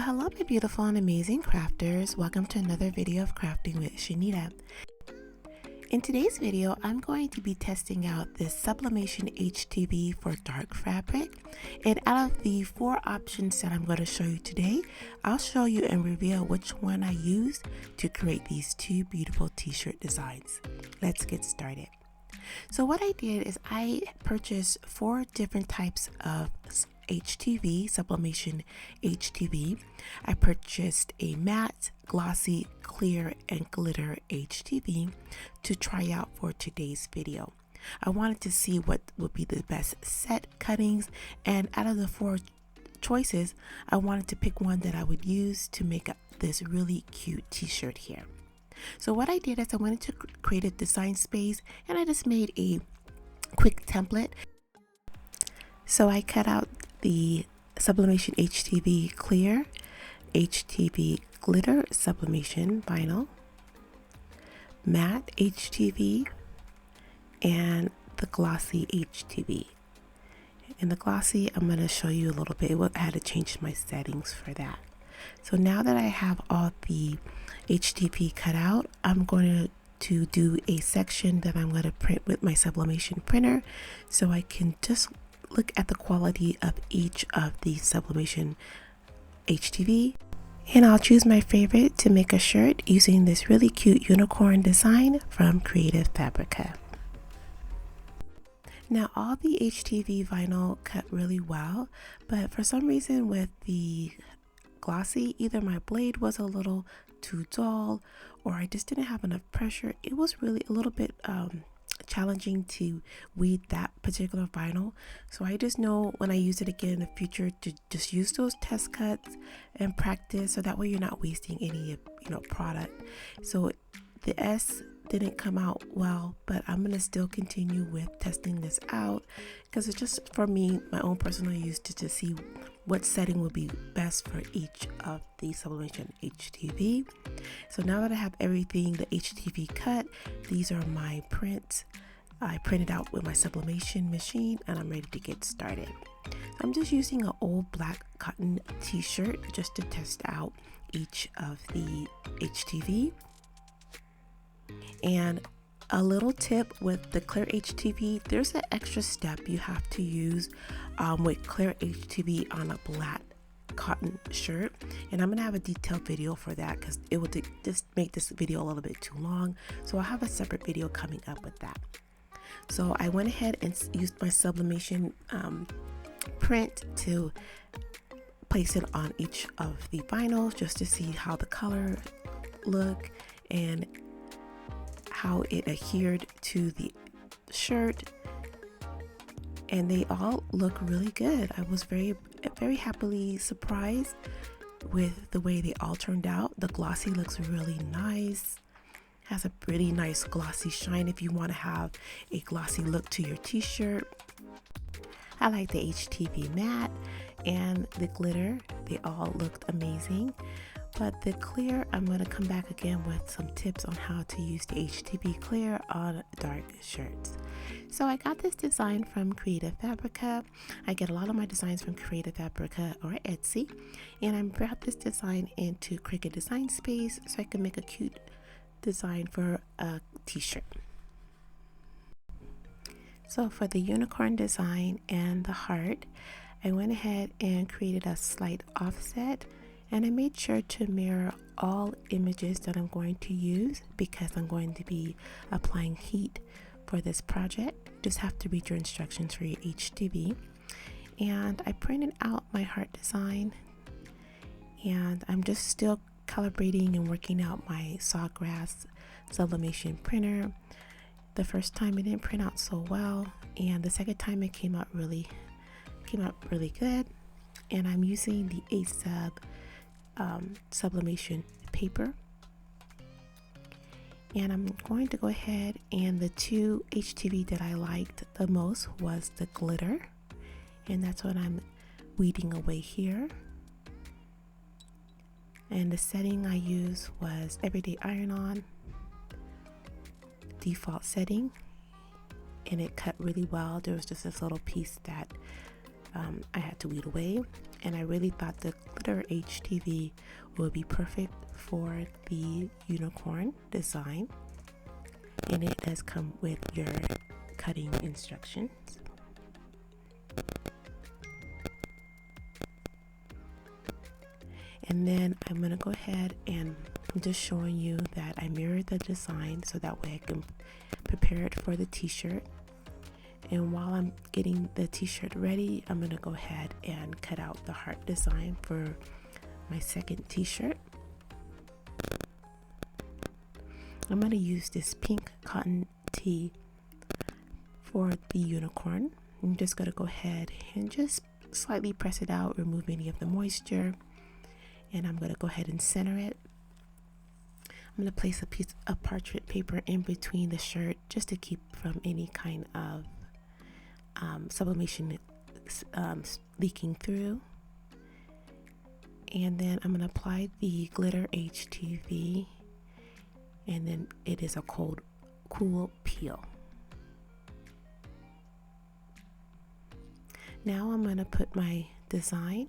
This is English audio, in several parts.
Hello my beautiful and amazing crafters, welcome to another video of crafting with Shaneda. In today's video, I'm going to be testing out this Sublimation HTV for dark fabric, and out of the 4 options that I'm going to show you today, I'll show you and reveal which one I used to create these 2 beautiful t-shirt designs. Let's get started. So what I did is I purchased 4 different types of HTV, Sublimation HTV. I purchased a matte, glossy, clear, and glitter HTV to try out for today's video. I wanted to see what would be the best set cuttings, and out of the 4 choices, I wanted to pick one that I would use to make up this really cute t-shirt here. So what I did is I went into creative design space and I just made a quick template. So I cut out the Sublimation HTV Clear, HTV Glitter Sublimation Vinyl, Matte HTV, and the Glossy HTV. In the Glossy, I'm going to show you a little bit. I had to change my settings for that. So now that I have all the HTV cut out, I'm going to do a section that I'm going to print with my sublimation printer so I can just look at the quality of each of the sublimation HTV, and I'll choose my favorite to make a shirt using this really cute unicorn design from Creative Fabrica. Now all the HTV vinyl cut really well, but for some reason with the glossy, either my blade was a little too dull or I just didn't have enough pressure. It was really a little bit challenging to weed that particular vinyl, so I just know when I use it again in the future to just use those test cuts and practice, so that way you're not wasting any product. So the S didn't come out well, but I'm gonna still continue with testing this out because it's just for me, my own personal use, to see what setting would be best for each of the Sublimation HTV. So now that I have everything, the HTV cut, these are my prints. I printed out with my sublimation machine and I'm ready to get started. I'm just using an old black cotton t-shirt just to test out each of the HTV. And a little tip with the clear HTV, there's an extra step you have to use with clear HTV on a black cotton shirt, and I'm gonna have a detailed video for that because it would just make this video a little bit too long, so I'll have a separate video coming up with that. So I went ahead and used my sublimation print to place it on each of the vinyls just to see how the color look and how it adhered to the shirt, and they all look really good. I was very happily surprised with the way they all turned out. The glossy looks really nice, has a pretty nice glossy shine if you want to have a glossy look to your t-shirt. I like the HTV matte and the glitter, they all looked amazing. But the clear, I'm going to come back again with some tips on how to use the HTV clear on dark shirts. So I got this design from Creative Fabrica. I get a lot of my designs from Creative Fabrica or Etsy. And I brought this design into Cricut Design Space so I can make a cute design for a t-shirt. So for the unicorn design and the heart, I went ahead and created a slight offset. And I made sure to mirror all images that I'm going to use because I'm going to be applying heat for this project. Just have to read your instructions for your HTV. And I printed out my heart design, and I'm just still calibrating and working out my Sawgrass sublimation printer. The first time it didn't print out so well, and the second time it came out really good. And I'm using the A-Sub sublimation paper, and I'm going to go ahead, and the 2 HTV that I liked the most was the glitter, and that's what I'm weeding away here. And the setting I used was everyday iron-on default setting, and it cut really well. There was just this little piece that I had to weed away, and I really thought the glitter HTV would be perfect for the unicorn design, and it does come with your cutting instructions. And then I'm going to go ahead and I'm just showing you that I mirrored the design so that way I can prepare it for the t-shirt. And while I'm getting the t-shirt ready, I'm going to go ahead and cut out the heart design for my second t-shirt. I'm going to use this pink cotton tee for the unicorn. I'm just going to go ahead and just slightly press it out, remove any of the moisture. And I'm going to go ahead and center it. I'm going to place a piece of parchment paper in between the shirt just to keep from any kind of sublimation leaking through. And then I'm going to apply the glitter HTV, and then it is a cool peel. Now I'm going to put my design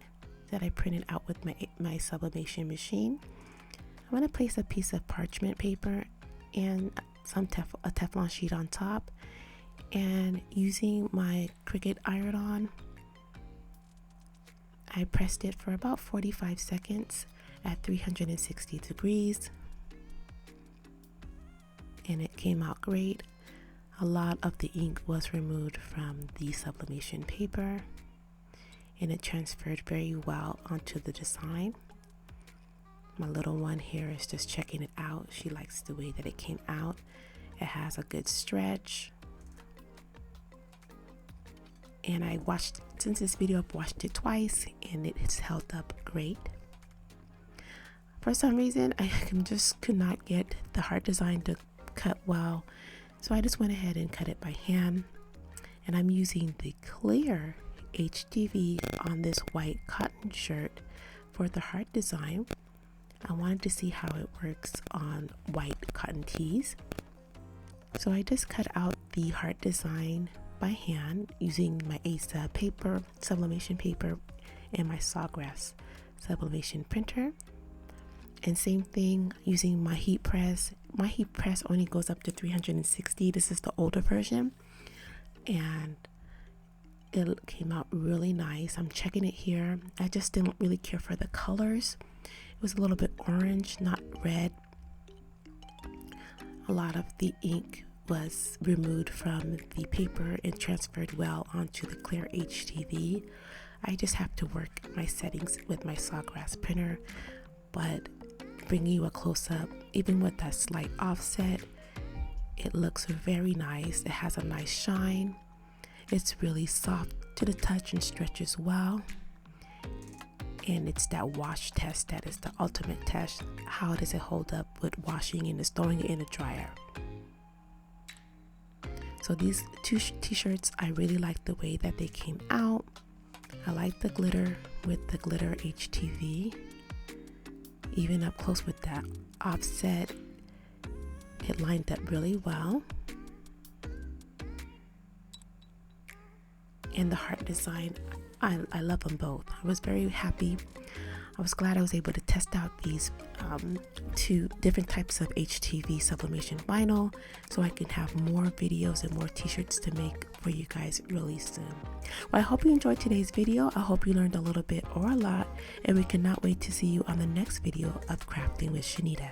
that I printed out with my sublimation machine. I'm going to place a piece of parchment paper and a Teflon sheet on top, and using my cricut iron-on, I pressed it for about 45 seconds at 360 degrees, and it came out great. A lot of the ink was removed from the sublimation paper, and it transferred very well onto the design. My little one here is just checking it out. She likes the way that it came out. It has a good stretch. And since this video, I've watched it twice, and it has held up great. For some reason, I just could not get the heart design to cut well, so I just went ahead and cut it by hand. And I'm using the clear HTV on this white cotton shirt for the heart design. I wanted to see how it works on white cotton tees, so I just cut out the heart design by hand using my A-sub paper, sublimation paper, and my Sawgrass sublimation printer. And same thing using my heat press. My heat press only goes up to 360. This is the older version, and it came out really nice. I'm checking it here. I just didn't really care for the colors. It was a little bit orange, not red. A lot of the ink was removed from the paper and transferred well onto the clear HTV. I just have to work my settings with my Sawgrass printer, but bringing you a close-up, even with that slight offset, it looks very nice. It has a nice shine. It's really soft to the touch and stretches well. And it's that wash test that is the ultimate test. How does it hold up with washing and just throwing it in the dryer? So these two t-shirts, I really like the way that they came out. I like the glitter with the glitter HTV. Even up close with that offset, it lined up really well. And the heart design, I love them both. I was very happy. I was glad I was able to test out these two different types of HTV sublimation vinyl, so I can have more videos and more t-shirts to make for you guys really soon. Well, I hope you enjoyed today's video. I hope you learned a little bit or a lot, and we cannot wait to see you on the next video of Crafting with Shaneda.